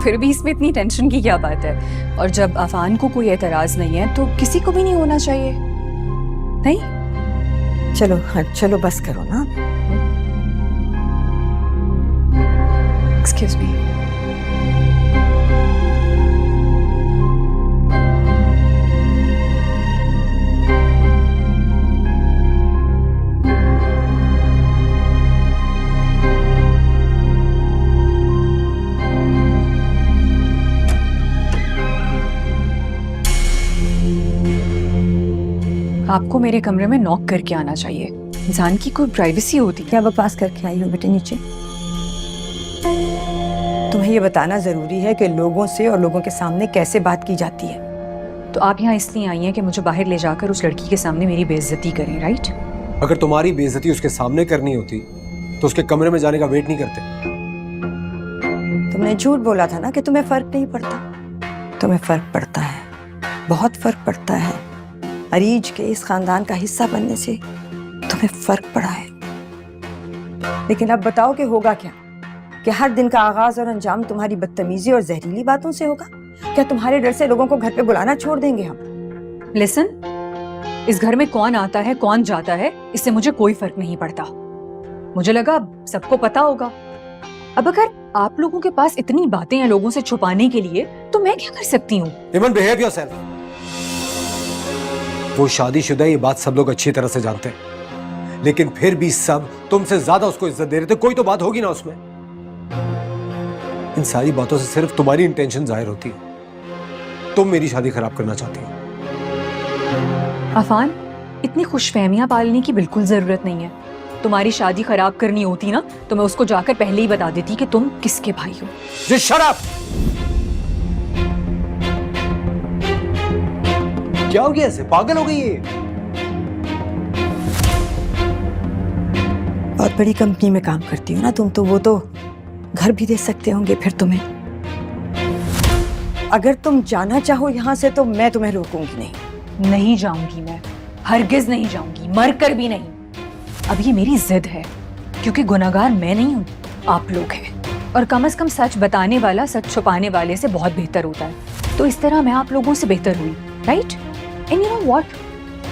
फिर भी इसमें इतनी टेंशन की क्या बात है? और जब अफान को कोई एतराज नहीं है तो किसी को भी नहीं होना चाहिए, नहीं? चलो हाँ, चलो बस करो ना। Excuse me. आपको मेरे कमरे में नॉक करके आना चाहिए। इंसान की कोई प्राइवेसी होती है। क्या बकवास करके आई हो बेटे नीचे? तुम्हें ये बताना जरूरी है कि लोगों से और लोगों के सामने कैसे बात की जाती है। तो आप यहाँ इसलिए आई हैं कि मुझे बाहर ले जाकर उस लड़की के सामने मेरी बेइज्जती करें, राइट? अगर तुम्हारी बेइज्जती उसके सामने करनी होती तो उसके कमरे में जाने का वेट नहीं करते। तुमने झूठ बोला था ना कि तुम्हें फर्क नहीं पड़ता। तुम्हें फर्क पड़ता है, बहुत फर्क पड़ता है। अरीज के इस खानदान का हिस्सा बनने से तुम्हें फर्क पड़ा है। लेकिन अब बताओ कि होगा क्या? कि हर दिन का आगाज और अंजाम तुम्हारी बदतमीजी और जहरीली बातों से होगा? क्या तुम्हारे डर से लोगों को घर पे बुलाना छोड़ देंगे हम? लिसन, इस घर में कौन आता है कौन जाता है इससे मुझे कोई फर्क नहीं पड़ता। मुझे लगा सबको पता होगा। अब अगर आप लोगों के पास इतनी बातें हैं लोगों से छुपाने के लिए तो मैं क्या कर सकती हूँ? इमन, बिहेव योरसेल्फ। वो शादीशुदा, ये बात सब लोग अच्छी तरह से जानते हैं, लेकिन फिर भी सब तुमसे ज्यादा उसको इज्जत दे रहे थे। कोई तो बात होगी ना उसमें। इन सारी बातों से सिर्फ तुम्हारी इंटेंशन जाहिर होती है। तुम मेरी शादी खराब करना चाहती हो। अफान, इतनी खुशफहमियां पालने की बिल्कुल जरूरत नहीं है। तुम्हारी शादी खराब करनी होती ना तो मैं उसको जाकर पहले ही बता देती कि तुम किसके भाई हो। Just shut up! क्या हो गया? ऐसे पागल हो गई है? बहुत बड़ी कंपनी में काम करती हो ना तुम, तो वो तो घर भी दे सकते होंगे फिर तुम्हें। अगर तुम जाना चाहो यहाँ से तो मैं तुम्हें रोकूंगी नहीं। नहीं जाऊंगी मैं, हरगिज नहीं जाऊंगी, मरकर भी नहीं। अब ये मेरी जिद है क्योंकि गुनहगार मैं नहीं हूँ, आप लोग हैं। और कम से कम सच बताने वाला सच छुपाने वाले से बहुत बेहतर होता है। तो इस तरह मैं आप लोगों से बेहतर हुई, right? And you know what,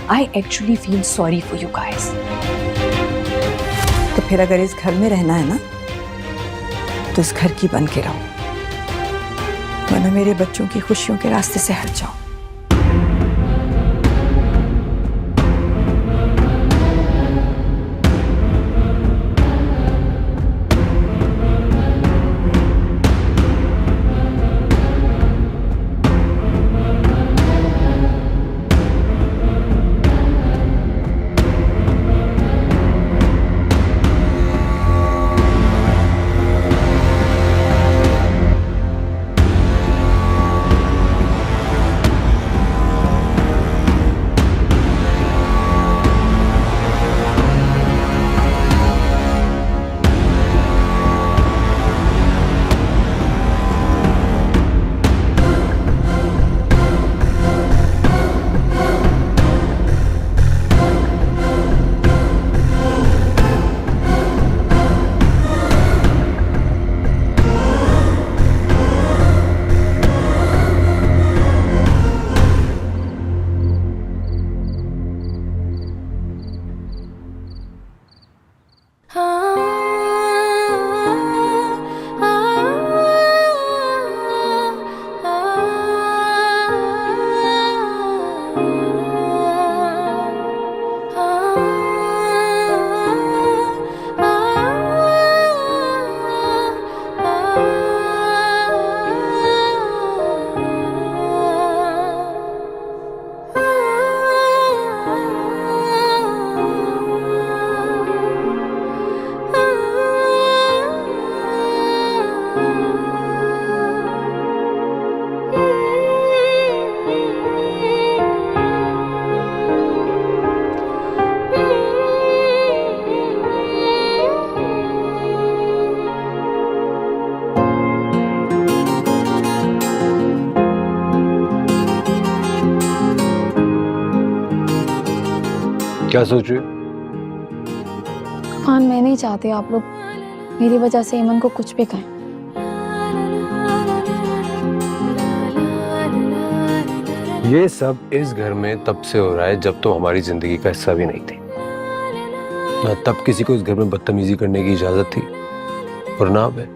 I actually feel sorry for you guys. तो फिर अगर इस घर में रहना है ना तो इस घर की बन के रहो, वरना मेरे बच्चों की खुशियों के रास्ते से हट जाओ। क्या सोच रही हो? हाँ, मैं नहीं चाहती आप लोग मेरी वजह से इमन को कुछ भी कहें। ये सब इस घर में तब से हो रहा है जब तुम हमारी जिंदगी का हिस्सा भी नहीं थी। ना तब किसी को इस घर में बदतमीजी करने की इजाजत थी और ना अब है।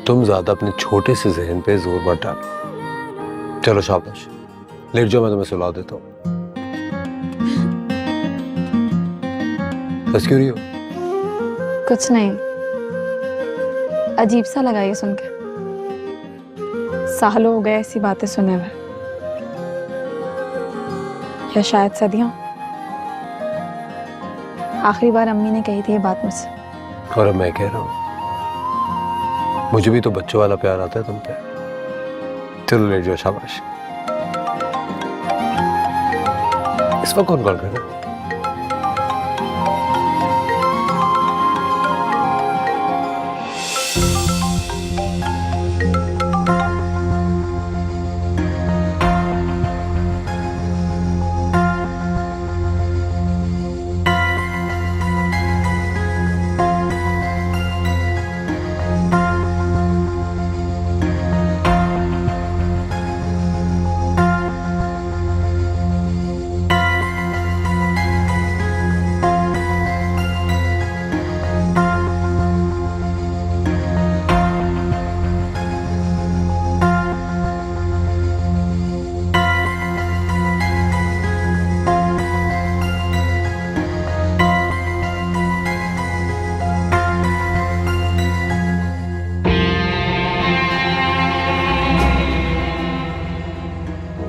तुम ज्यादा अपने छोटे से जहन पे जोर मत डालो। चलो शाबाश, लेट जाओ, मैं तुम्हें सुला देता हूँ। बस क्यों रही हो? कुछ नहीं, अजीब सा लगा ये सुन के। सालों हो गए ऐसी बातें सुने हुए, या शायद सदियों। आखिरी बार अम्मी ने कही थी ये बात मुझसे। और अब मैं कह रहा हूँ, मुझे भी तो बच्चों वाला प्यार आता है तुम पे। चलो लेट जाओ, शाबाश। इस वक्त कौन कॉल कर रहा है?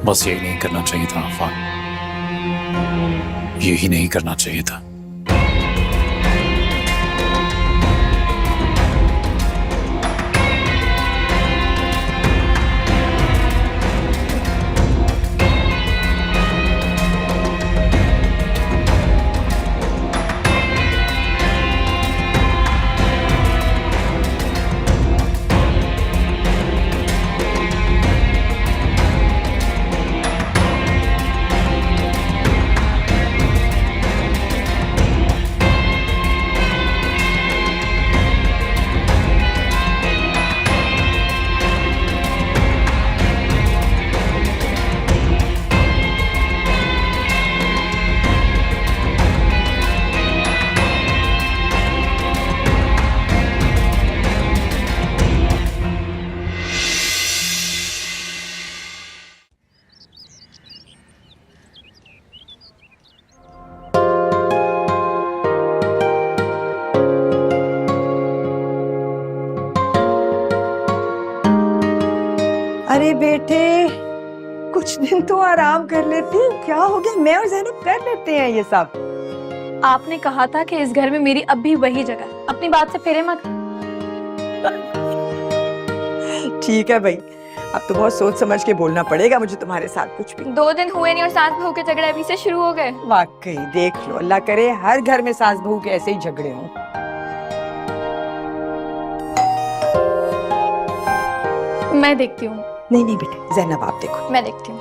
बस यही नहीं करना चाहिए था अफान, यही नहीं करना चाहिए था। अरे बेटे, कुछ दिन तो आराम कर लेती। क्या हो गया? मैं और ज़ैनब कर लेते हैं ये सब। आपने कहा था कि इस घर में मेरी अब भी वही जगह है। अपनी बात से फेरे मत। ठीक है भाई, अब तो बहुत सोच समझ के बोलना पड़ेगा मुझे तुम्हारे साथ कुछ भी। 2 दिन हुए नहीं और सास बहू के झगड़े अभी से शुरू हो गए। वाकई देख लो, अल्लाह करे हर घर में सास बहू के ऐसे ही झगड़े हों। मैं देखती हूँ। नहीं नहीं बेटे, ज़ैनब आप देखो। मैं देखती हूँ,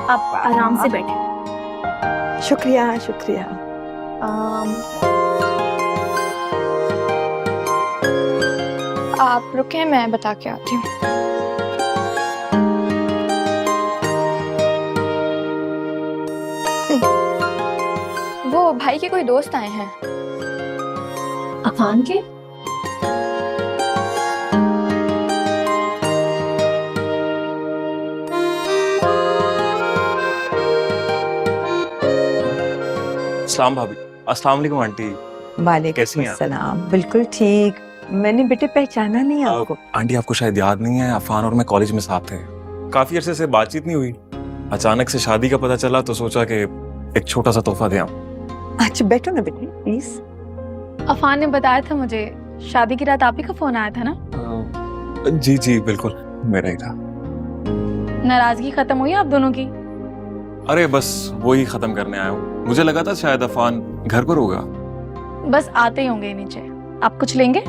आप आराम से बैठे। शुक्रिया शुक्रिया। आप रुके, मैं बता के आती हूँ। वो भाई के कोई दोस्त आए हैं। अफान के? अस्सलाम भाभी। अस्सलाम वालेकुम आंटी। कैसी वालेकुम हैं आप? सलाम। बिल्कुल ठीक। मैंने बेटे पहचाना नहीं आपको। आंटी आपको शायद याद नहीं है, अफान और मैं कॉलेज में साथ थे। काफी अरसे से बातचीत नहीं हुई। अचानक से शादी का पता चला तो सोचा कि एक छोटा सा तोहफा दें। अच्छा बैठो ना बेटे प्लीज। अफान ने बताया था मुझे, शादी की रात आप ही का फोन आया था ना? जी जी बिल्कुल, मेरा ही था। नाराजगी खत्म हुई आप दोनों की? अरे बस वो ही खत्म करने आया हूँ। मुझे लगा था शायद अफान घर पर होगा। बस आते ही होंगे नीचे। आप कुछ लेंगे?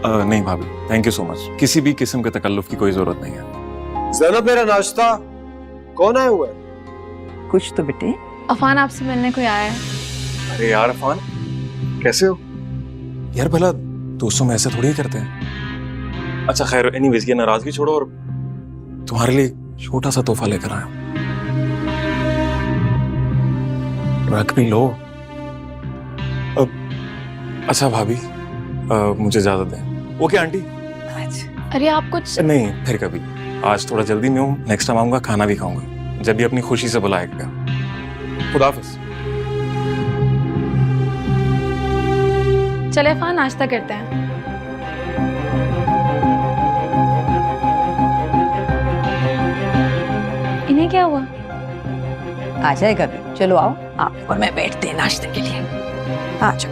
नहीं भाभी, थैंक यू सो मच। किसी भी किस्म के तकल्लुफ की कोई जरूरत नहीं है। ज़ैनब मेरा नाश्ता। कौन आया हुआ है? कुछ तो बेटे। अफान आपसे मिलने को आया है। अरे यार अफान, कैसे हो? यार भला दोस्तों में ऐसे थोड़ी ही करते हैं। अच्छा खैर, एनीवेज ये नाराजगी छोड़ो और तुम्हारे लिए छोटा सा तोहफा लेकर आया हूं। रख भी लो। अच्छा भाभी, मुझे इजाजत दें। Okay aunty. अरे आप कुछ नहीं, फिर कभी। आज थोड़ा जल्दी में हूँ, नेक्स्ट टाइम आऊंगा, खाना भी खाऊंगा जब भी अपनी खुशी से बुलाएगा। खुदा हाफिज। चले अफान, नाश्ता करते हैं। इन्हें क्या हुआ? आ जाएगा भी। चलो आओ, आप और मैं बैठते हैं नाश्ते के लिए। आ जाओ।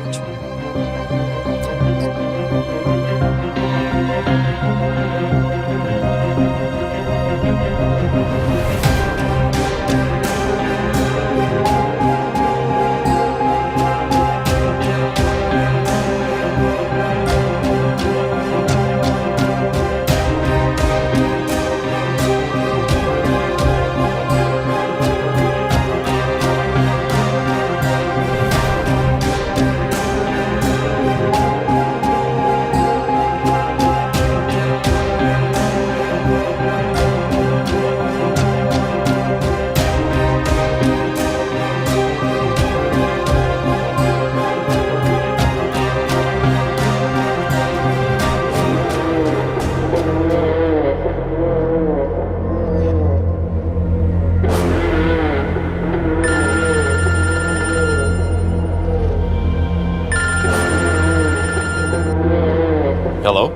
हेलो।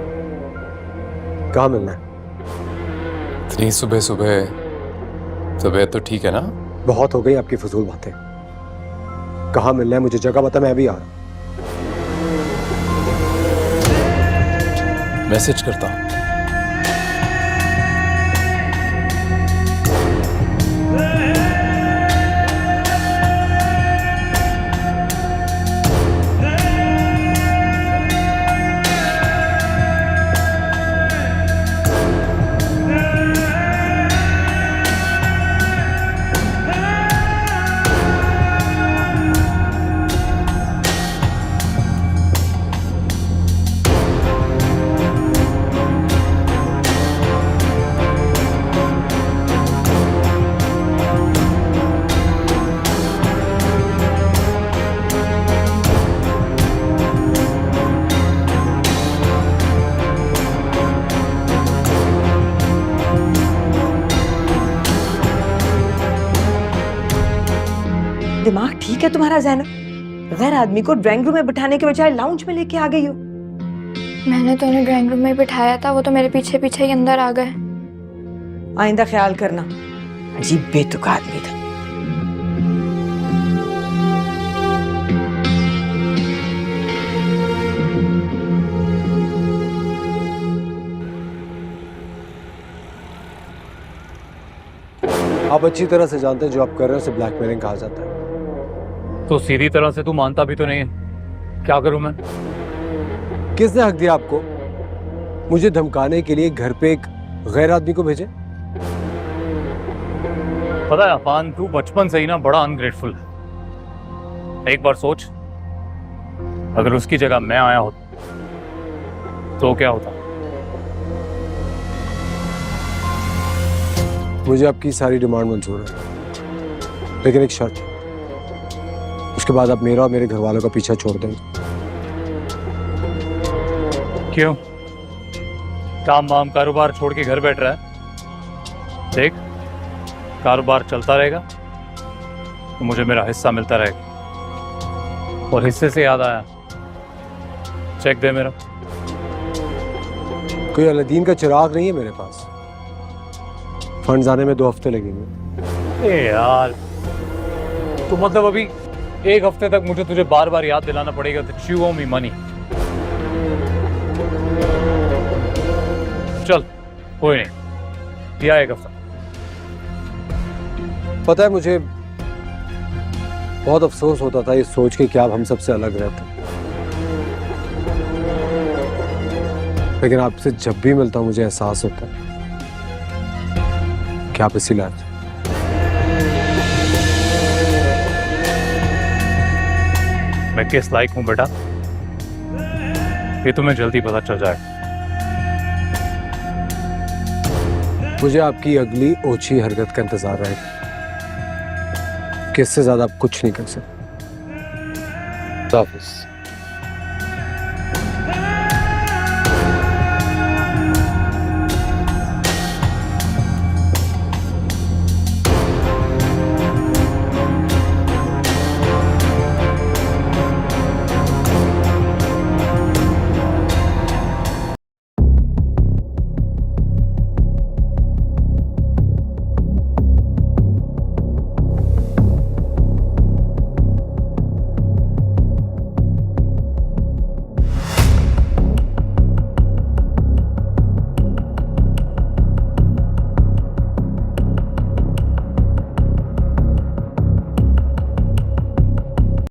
कहाँ मिलना है? इतनी सुबह सुबह तबीयत तो ठीक है ना? बहुत हो गई आपकी फजूल बातें। कहाँ मिलना है मुझे जगह बता, मैं अभी आ रहा हूँ। मैसेज करता हूँ। दिमाग ठीक है तुम्हारा ज़ैनब? गैर आदमी को ड्राइंग रूम में बिठाने के बजाय लाउंज में लेके आ गई हो। मैंने तो उन्हें ड्राइंग रूम में बिठाया था, वो तो मेरे पीछे पीछे ही अंदर आ गए। आइंदा ख्याल करना। अजीब बेतुका आदमी था। आप अच्छी तरह से जानते हैं जो आप कर रहे हैं उसे ब्लैकमेलिंग कहा जाता है। तो सीधी तरह से तू मानता भी तो नहीं है। क्या करूं मैं? किसने हक दिया आपको मुझे धमकाने के लिए घर पे एक गैर आदमी को भेजे? पता है अफान, तू बचपन से ही ना बड़ा अनग्रेटफुल है। एक बार सोच, अगर उसकी जगह मैं आया होता तो क्या होता? मुझे आपकी सारी डिमांड मंजूर है, लेकिन एक शर्त। उसके बाद आप मेरा और मेरे घर वालों का पीछा छोड़ देंगे। क्यों? काम वाम कारोबार छोड़ के घर बैठ रहा है? देख, कारोबार चलता रहेगा तो मुझे मेरा हिस्सा मिलता रहेगा। और हिस्से से याद आया, चेक दे मेरा। कोई अलादीन का चिराग नहीं है मेरे पास। फंड्स आने में 2 हफ्ते लगेंगे। ए यार, तो मतलब अभी 1 हफ्ते तक मुझे तुझे बार बार याद दिलाना पड़ेगा that you owe me money। चल कोई नहीं, दिया 1 हफ्ता। पता है, मुझे बहुत अफसोस होता था ये सोच के कि आप हम सबसे अलग रहते, लेकिन आपसे जब भी मिलता हूं मुझे एहसास होता है कि आप इसी लायक। मैं किस लायक हूं बेटा, ये तुम्हें जल्दी पता चल जाएगा। मुझे आपकी अगली ओछी हरकत का इंतजार रहेगा, कि इससे ज्यादा आप कुछ नहीं कर सकते। हाफिज़।